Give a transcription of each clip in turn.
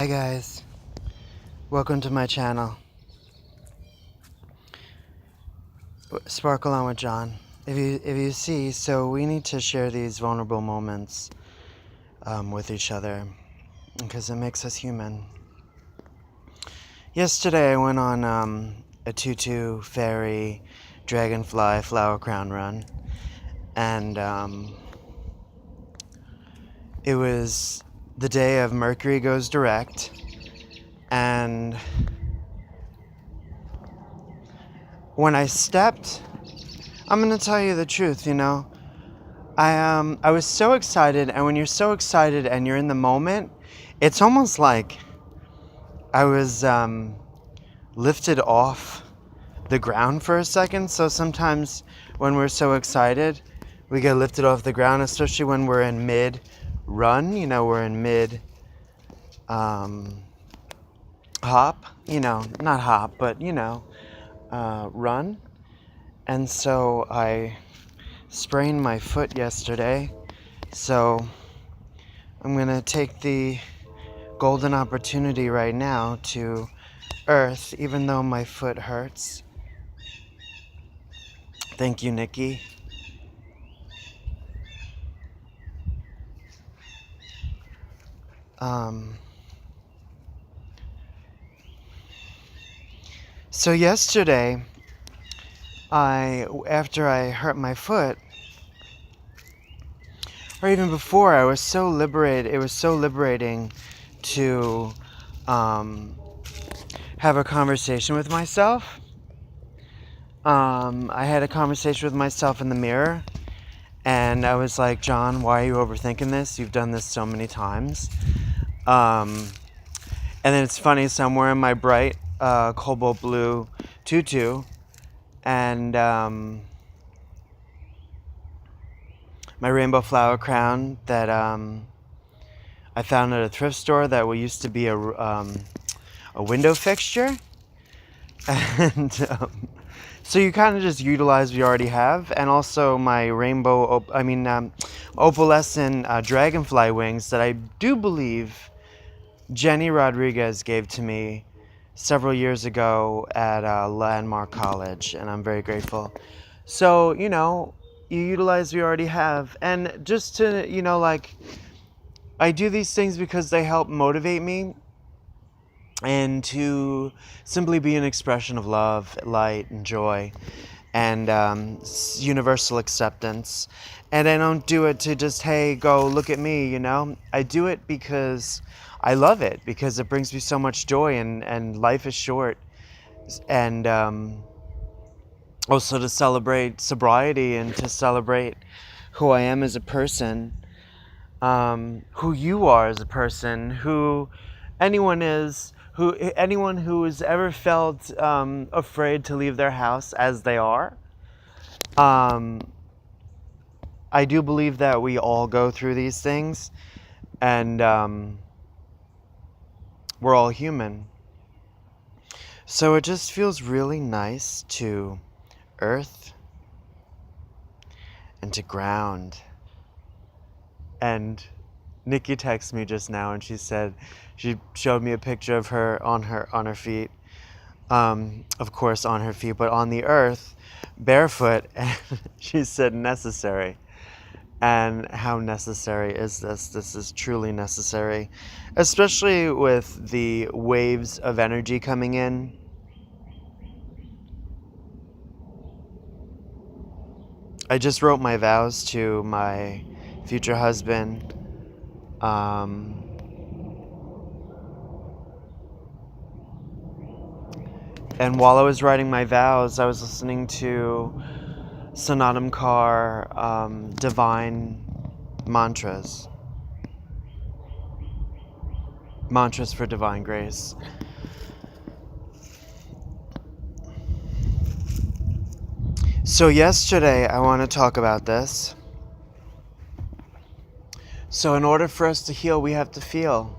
Hi guys, welcome to my channel, Sparkle On with John. If you see, so we need to share these vulnerable moments with each other because it makes us human. Yesterday I went on a tutu fairy dragonfly flower crown run, and it was the day of Mercury goes direct, and when I stepped, I'm gonna tell you the truth, I was so excited, and when you're so excited and you're in the moment, it's almost like I was lifted off the ground for a second. So sometimes when we're so excited, we get lifted off the ground, especially when we're in mid run, we're in mid hop, not hop, but run. And so I sprained my foot yesterday, so I'm gonna take the golden opportunity right now to earth, even though my foot hurts. Thank you, Nikki. So yesterday, after I hurt my foot, or even before, I was so liberated. It was so liberating to have a conversation with myself. I had a conversation with myself in the mirror, and I was like, John, why are you overthinking this? You've done this so many times. And then it's funny, so I'm wearing my bright cobalt blue tutu, and my rainbow flower crown that I found at a thrift store that used to be a window fixture. And so you kind of just utilize what you already have, and also my rainbow, opalescent dragonfly wings that I do believe Jenny Rodriguez gave to me several years ago at Landmark College, and I'm very grateful. So, you utilize what you already have, and just to, I do these things because they help motivate me and to simply be an expression of love, light, and joy, and universal acceptance. And I don't do it to just, hey, go look at me, I do it because I love it, because it brings me so much joy, and life is short. And also to celebrate sobriety and to celebrate who I am as a person, who you are as a person, who anyone is, anyone who has ever felt afraid to leave their house as they are. I do believe that we all go through these things, and we're all human. So it just feels really nice to earth and to ground. And Nikki texted me just now, and she said she showed me a picture of her on her feet. Of course on her feet, but on the earth, barefoot, and she said necessary. And how necessary is this? This is truly necessary, especially with the waves of energy coming in. I just wrote my vows to my future husband. And while I was writing my vows, I was listening to Sanatam Kaur divine mantras for divine grace. So yesterday, I want to talk about this. So in order for us to heal, we have to feel.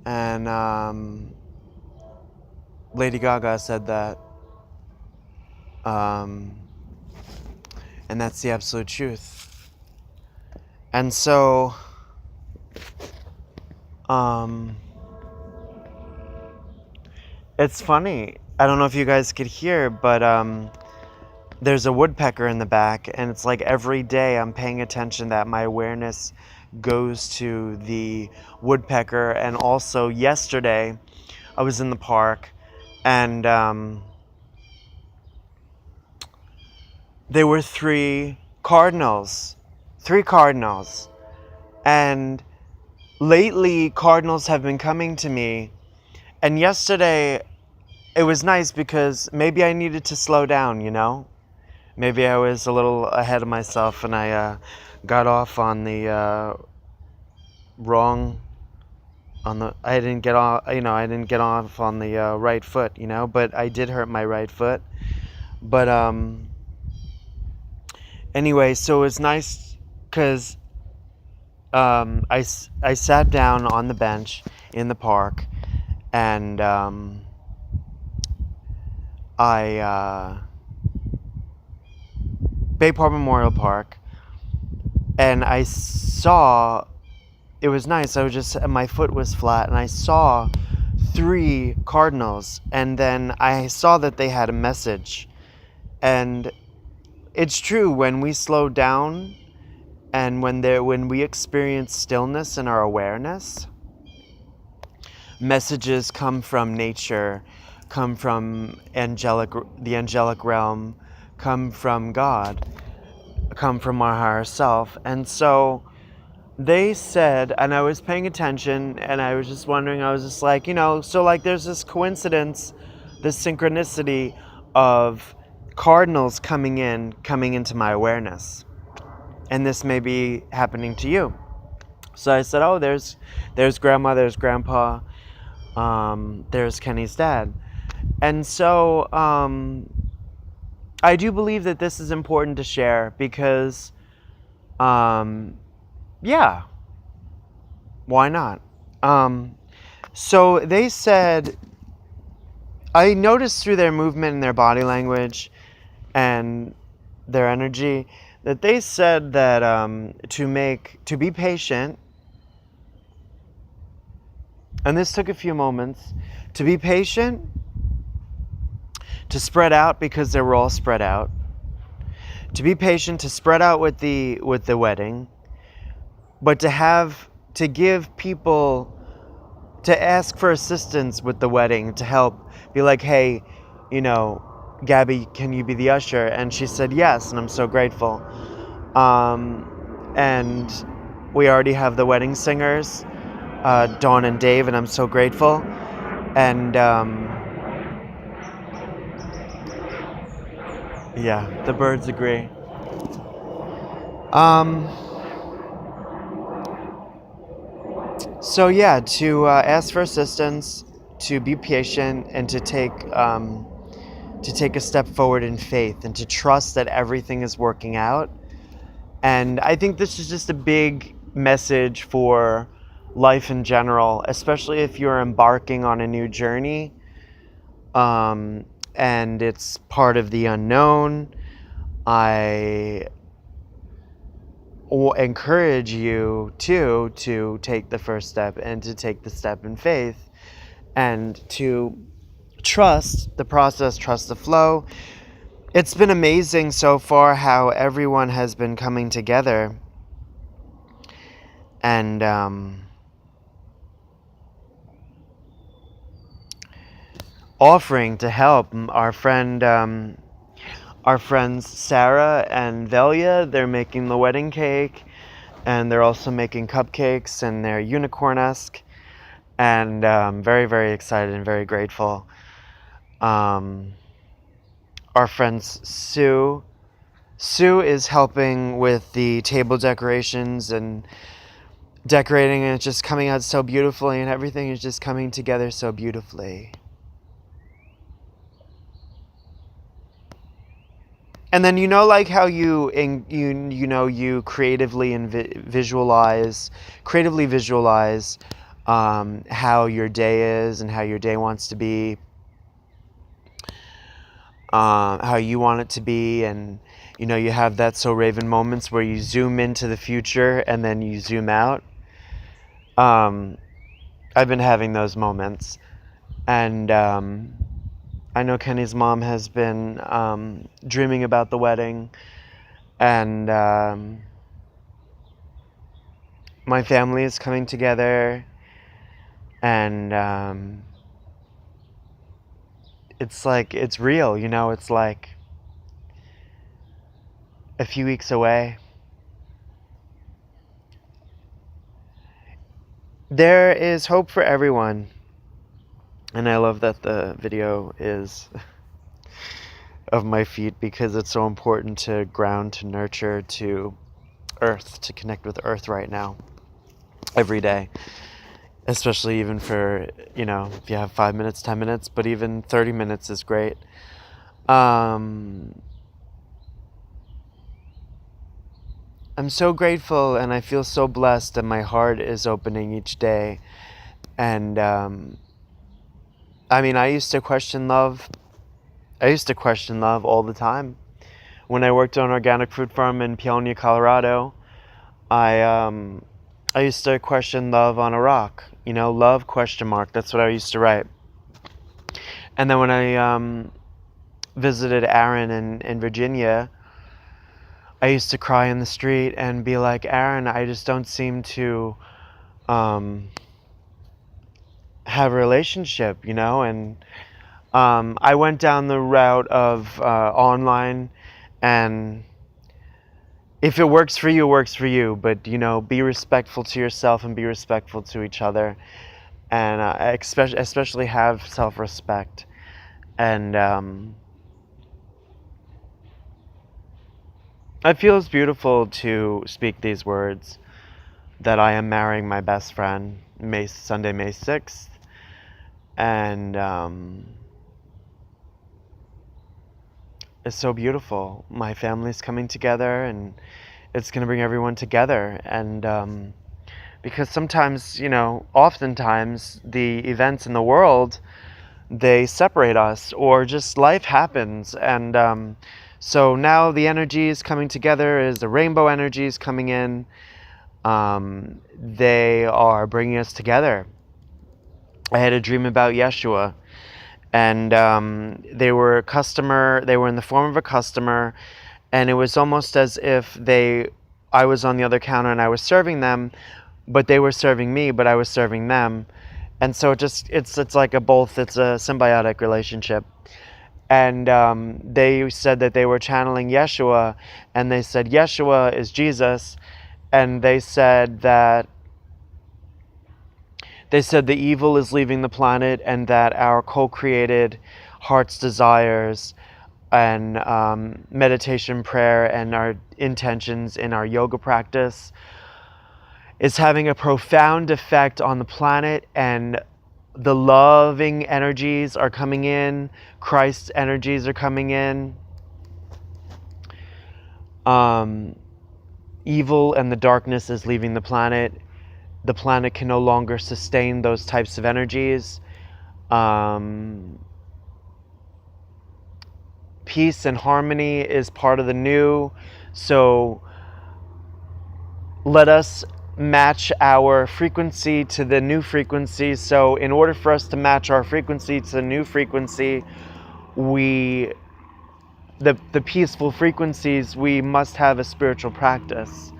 And Lady Gaga said that. And that's the absolute truth. And so, It's funny. I don't know if you guys could hear, but there's a woodpecker in the back, and it's like every day I'm paying attention that my awareness goes to the woodpecker. And also yesterday I was in the park, and there were three cardinals, and lately cardinals have been coming to me. And yesterday it was nice because maybe I needed to slow down, you know? Maybe I was a little ahead of myself, and I got off on the wrong, I didn't get off, I didn't get off on the right foot, but I did hurt my right foot. But anyway, so it was nice because I sat down on the bench in the park, and I Bay Park Memorial Park, and I saw, it was nice. My foot was flat, and I saw three cardinals, and then I saw that they had a message. And it's true, when we slow down and when we experience stillness in our awareness, messages come from nature, come from the angelic realm, come from God, come from our higher self. And so they said, and I was paying attention, and I was just wondering, I was just like, so like there's this coincidence, this synchronicity of cardinals coming into my awareness. And this may be happening to you. So I said, oh, there's grandma, there's grandpa, there's Kenny's dad. And so I do believe that this is important to share because, yeah, why not? So they said, I noticed through their movement and their body language and their energy that they said that to be patient, and this took a few moments, to be patient, to spread out because they were all spread out, to be patient, to spread out with the wedding, but to give people, to ask for assistance with the wedding, to help, be like, hey, Gabby, can you be the usher? And she said yes, and I'm so grateful. And we already have the wedding singers, Dawn and Dave, and I'm so grateful. And yeah, the birds agree. So yeah, to ask for assistance, to be patient, and to take a step forward in faith, and to trust that everything is working out. And I think this is just a big message for life in general, especially if you're embarking on a new journey, and it's part of the unknown. I encourage you to take the first step, and to take the step in faith, and to trust the process, trust the flow. It's been amazing so far how everyone has been coming together and offering to help. Our friends Sarah and Velia, they're making the wedding cake, and they're also making cupcakes, and they're unicorn-esque, and very, very excited and very grateful. Our friends Sue is helping with the table decorations and decorating, and it's just coming out so beautifully, and everything is just coming together so beautifully. And then like how you creatively visualize how your day is and how your day wants to be, how you want it to be, and you have that So Raven moments where you zoom into the future and then you zoom out. I've been having those moments, And I know Kenny's mom has been dreaming about the wedding, and my family is coming together, and it's like, it's real, you know, it's like a few weeks away. There is hope for everyone, and I love that the video is of my feet, because it's so important to ground, to nurture, to earth, to connect with earth right now, every day. Especially even for, you know, if you have 5 minutes, 10 minutes, but even 30 minutes is great. I'm so grateful, and I feel so blessed, and my heart is opening each day. And I mean, I used to question love. I used to question love all the time. When I worked on an organic fruit farm in Peonia, Colorado, I used to question love on a rock. You know, love question mark. That's what I used to write. And then when I visited Aaron in Virginia, I used to cry in the street and be like, Aaron, I just don't seem to have a relationship, you know? And I went down the route of online, and if it works for you, it works for you. But, you know, be respectful to yourself and be respectful to each other. And especially have self-respect. And I feel it's beautiful to speak these words, that I am marrying my best friend Sunday, May 6th. And it's so beautiful. My family's coming together, and it's going to bring everyone together. And because sometimes, you know, oftentimes the events in the world, they separate us, or just life happens. And so now the energy is coming together, is the rainbow energy is coming in. They are bringing us together. I had a dream about Yeshua, and they were in the form of a customer, and it was almost as if I was on the other counter and I was serving them, but they were serving me, but I was serving them. And so it's like it's a symbiotic relationship. And they said that they were channeling Yeshua, and they said Yeshua is Jesus, and they said the evil is leaving the planet, and that our co-created heart's desires and meditation, prayer, and our intentions in our yoga practice is having a profound effect on the planet, and the loving energies are coming in, Christ's energies are coming in. Evil and the darkness is leaving the planet. The planet can no longer sustain those types of energies. Peace and harmony is part of the new. So let us match our frequency to the new frequency. So in order for us to match our frequency to the new frequency, the peaceful frequencies, we must have a spiritual practice.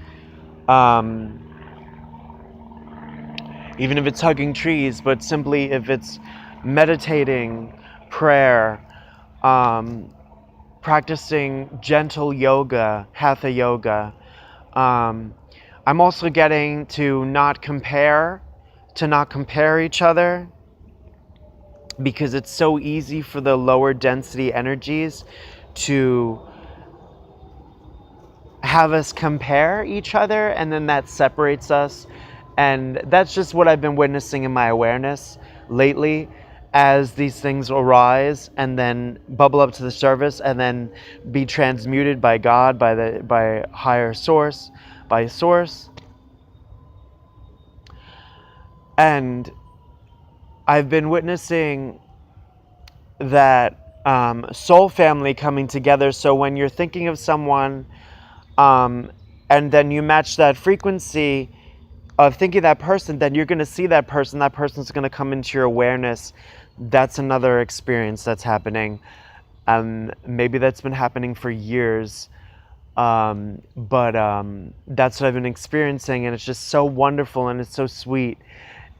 Even if it's hugging trees, but simply if it's meditating, prayer, practicing gentle yoga, hatha yoga. I'm also getting to not compare each other, because it's so easy for the lower density energies to have us compare each other, and then that separates us. And that's just what I've been witnessing in my awareness lately, as these things arise and then bubble up to the surface and then be transmuted by God, by higher source, by source. And I've been witnessing that soul family coming together. So when you're thinking of someone, and then you match that frequency of thinking that person, then you're going to see that person's going to come into your awareness That's another experience that's happening. Maybe that's been happening for years, but that's what I've been experiencing, and it's just so wonderful and it's so sweet.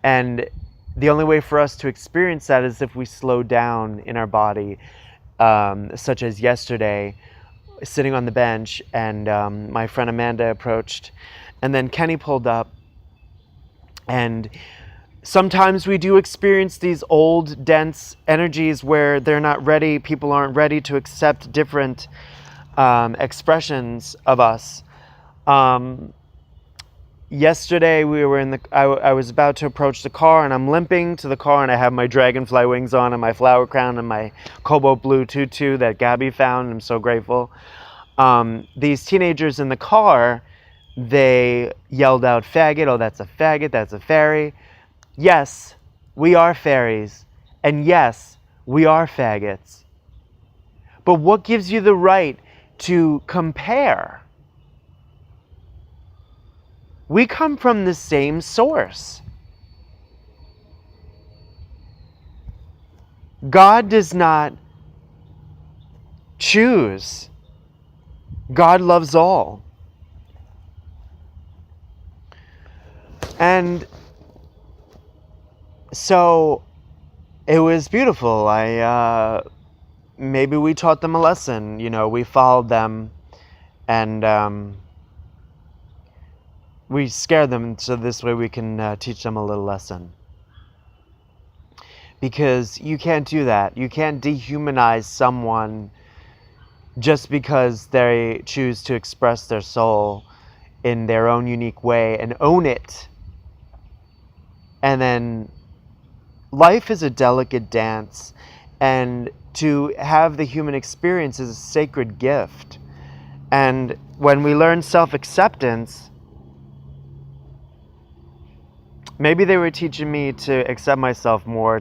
And the only way for us to experience that is if we slow down in our body, such as yesterday, sitting on the bench, and my friend Amanda approached, and then Kenny pulled up, and sometimes we do experience these old, dense energies where they're not ready, people aren't ready to accept different expressions of us. Yesterday we were I was about to approach the car, and I'm limping to the car, and I have my dragonfly wings on and my flower crown and my cobalt blue tutu that Gabby found. I'm so grateful. These teenagers in the car, they yelled out, "Faggot, oh that's a faggot, that's a fairy." Yes, we are fairies, and yes, we are faggots. But what gives you the right to compare? We come from the same source. God does not choose. God loves all. And so it was beautiful. Maybe we taught them a lesson. We followed them, and we scared them, so this way we can teach them a little lesson. Because you can't do that. You can't dehumanize someone just because they choose to express their soul in their own unique way and own it. And then life is a delicate dance, and to have the human experience is a sacred gift. And when we learn self-acceptance, maybe they were teaching me to accept myself more,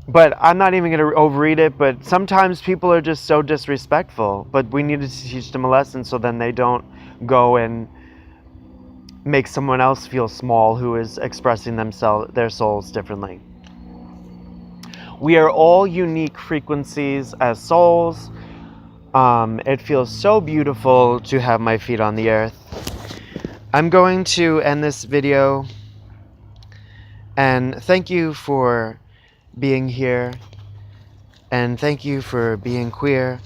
but I'm not even going to overread it, but sometimes people are just so disrespectful, but we needed to teach them a lesson so then they don't go and make someone else feel small who is expressing their souls differently. We are all unique frequencies as souls. It feels so beautiful to have my feet on the earth. I'm going to end this video, and thank you for being here, and thank you for being queer,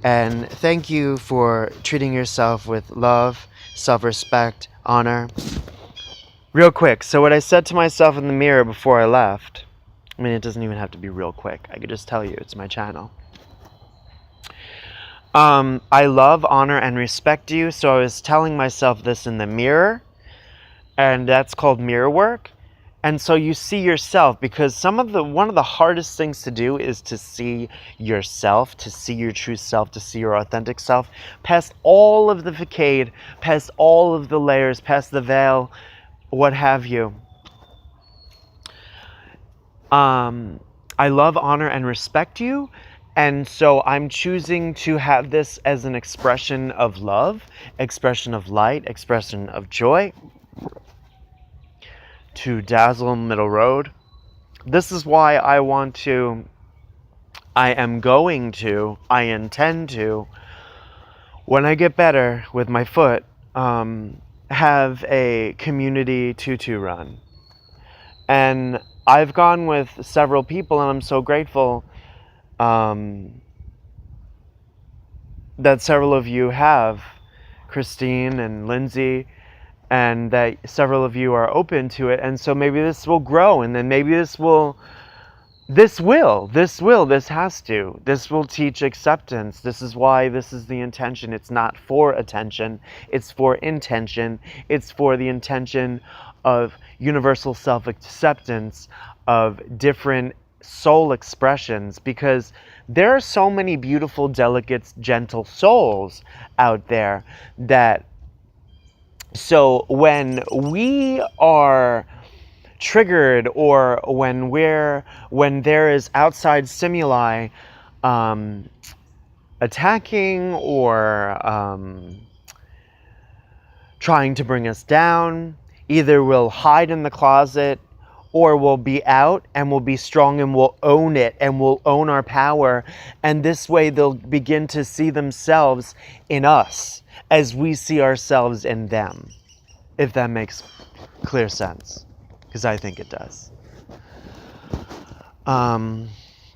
and thank you for treating yourself with love, self-respect, honor. Real quick, so what I said to myself in the mirror before I left, I mean, it doesn't even have to be real quick. I could just tell you, it's my channel. I love, honor, and respect you, so I was telling myself this in the mirror, and that's called mirror work. And so you see yourself, because one of the hardest things to do is to see yourself, to see your true self, to see your authentic self, past all of the facade, past all of the layers, past the veil, what have you. I love, honor, and respect you, and so I'm choosing to have this as an expression of love, expression of light, expression of joy, to dazzle Middle Road. This is why I intend to, when I get better with my foot, have a community tutu run. And I've gone with several people, and I'm so grateful that several of you have, Christine and Lindsay, and that several of you are open to it. And so maybe this will grow, and then maybe this will teach acceptance. This is why this is the intention. It's not for attention, it's for intention. It's for the intention of universal self-acceptance of different soul expressions, because there are so many beautiful, delicate, gentle souls out there that, so when we are triggered, or when there is outside stimuli attacking or trying to bring us down, either we'll hide in the closet, or we'll be out and we'll be strong and we'll own it and we'll own our power. And this way they'll begin to see themselves in us as we see ourselves in them, if that makes clear sense, because I think it does.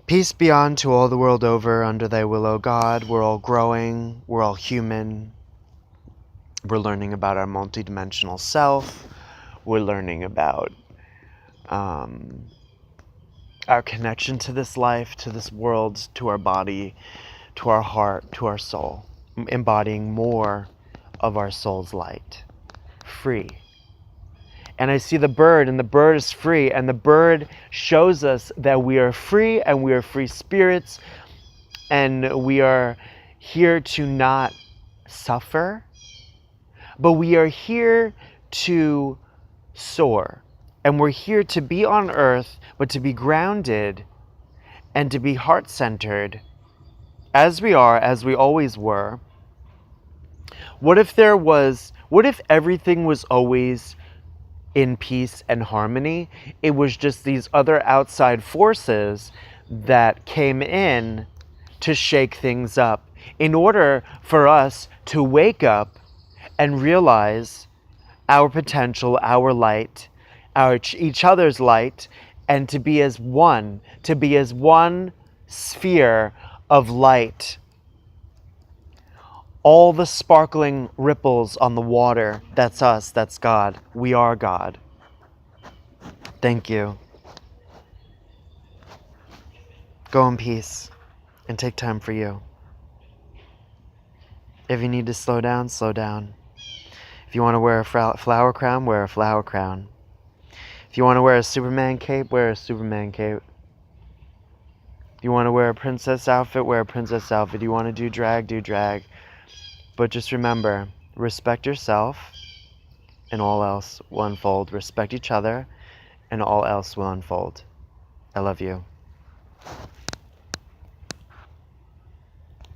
Peace be unto all the world over, under thy will, O God. We're all growing, we're all human. We're learning about our multidimensional self. We're learning about our connection to this life, to this world, to our body, to our heart, to our soul, embodying more of our soul's light, free. And I see the bird, and the bird is free, and the bird shows us that we are free, and we are free spirits, and we are here to not suffer, but we are here to soar. And we're here to be on earth, but to be grounded and to be heart-centered, as we are, as we always were. What if everything was always in peace and harmony? It was just these other outside forces that came in to shake things up in order for us to wake up and realize our potential, our light, each other's light, and to be as one sphere of light. All the sparkling ripples on the water, that's us, that's God. We are God. Thank you. Go in peace and take time for you. If you need to slow down, slow down. If you want to wear a flower crown, wear a flower crown. If you want to wear a Superman cape, wear a Superman cape. If you want to wear a princess outfit, wear a princess outfit. If you want to do drag, do drag. But just remember, respect yourself and all else will unfold. Respect each other and all else will unfold. I love you.